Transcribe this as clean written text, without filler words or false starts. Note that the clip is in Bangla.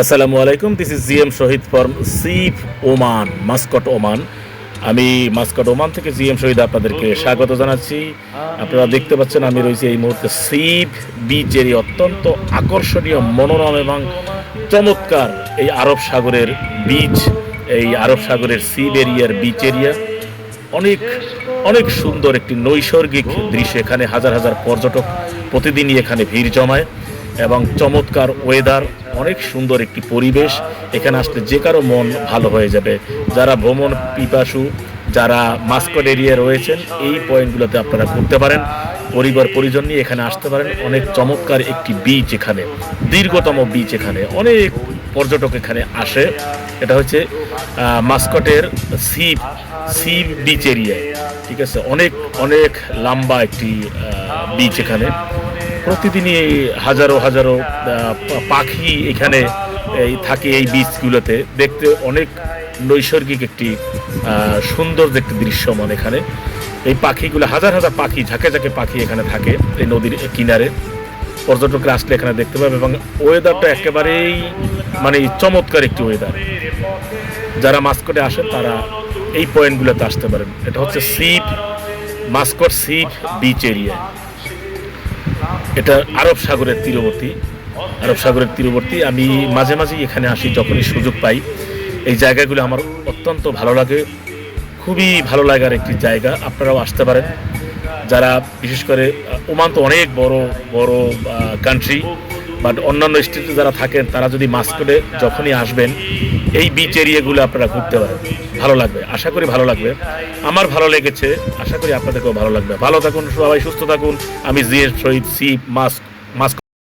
আসসালামু আলাইকুম, this is GM Shahid from Seeb Oman, Muscat Oman. আমি মাস্কট ওমান থেকে জিএম শহীদ আপনাদেরকে স্বাগত জানাচ্ছি। আপনারা দেখতে পাচ্ছেন আমি রয়েছি এই মুহূর্তে সিপ বিচ এরিয়া, অত্যন্ত আকর্ষণীয়, মনোরম এবং চমৎকার এই আরব সাগরের বিচ, এই আরব সাগরের সিপ এরিয়ার বিচ এরিয়া। অনেক অনেক সুন্দর একটি নৈসর্গিক দৃশ্য। এখানে হাজার হাজার পর্যটক প্রতিদিনই এখানে ভিড় জমায় এবং চমৎকার ওয়েদার, অনেক সুন্দর একটি পরিবেশ। এখানে আসলে যে কারো মন ভালো হয়ে যাবে। যারা ভ্রমণ পিপাসু, যারা মাস্কট এরিয়া রয়েছেন, এই পয়েন্টগুলোতে আপনারা ঘুরতে পারেন, পরিবার পরিজন নিয়ে এখানে আসতে পারেন। অনেক চমৎকার একটি বিচ, এখানে দীর্ঘতম বিচ, এখানে অনেক পর্যটক এখানে আসে। এটা হচ্ছে মাস্কটের সিপ সিপ বিচ এরিয়া, ঠিক আছে। অনেক অনেক লম্বা একটি বিচ। এখানে প্রতিদিনই হাজারো হাজারো পাখি এখানে থাকে এই বিচগুলোতে। দেখতে অনেক নৈসর্গিক একটি সুন্দর একটি দৃশ্যমান। এখানে এই পাখিগুলো, হাজার হাজার পাখি, ঝাঁকে ঝাঁকে পাখি এখানে থাকে এই নদীর কিনারে। পর্যটকরা আসলে এখানে দেখতে পাবে এবং ওয়েদারটা একেবারেই মানে চমৎকার একটি ওয়েদার। যারা মাস্কটে আসেন তারা এই পয়েন্টগুলোতে আসতে পারেন। এটা হচ্ছে sheep, Mascot sheep beach area. এটা আরব সাগরের তীরবর্তী, আরব সাগরের তীরবর্তী। আমি মাঝে মাঝেই এখানে আসি যখনই সুযোগ পাই। এই জায়গাগুলো আমার অত্যন্ত ভালো লাগে, খুবই ভালো লাগার একটি জায়গা। আপনারাও আসতে পারেন। যারা বিশেষ করে ওমান তো অনেক বড় বড় কান্ট্রি, বাট অন্যান্য স্টেটে যারা থাকেন তারা যদি মাস্কটে যখনই আসবেন, এই বিচ এরিয়াগুলো আপনারা ঘুরতে পারেন। ভালো লাগবে, আশা করি ভালো লাগবে। আমার ভালো লেগেছে, আশা করি আপনাদেরকেও ভালো লাগবে। ভালো থাকুন, সবাই সুস্থ থাকুন। আমি জিএম শহীদ, সিপ মাস্ক।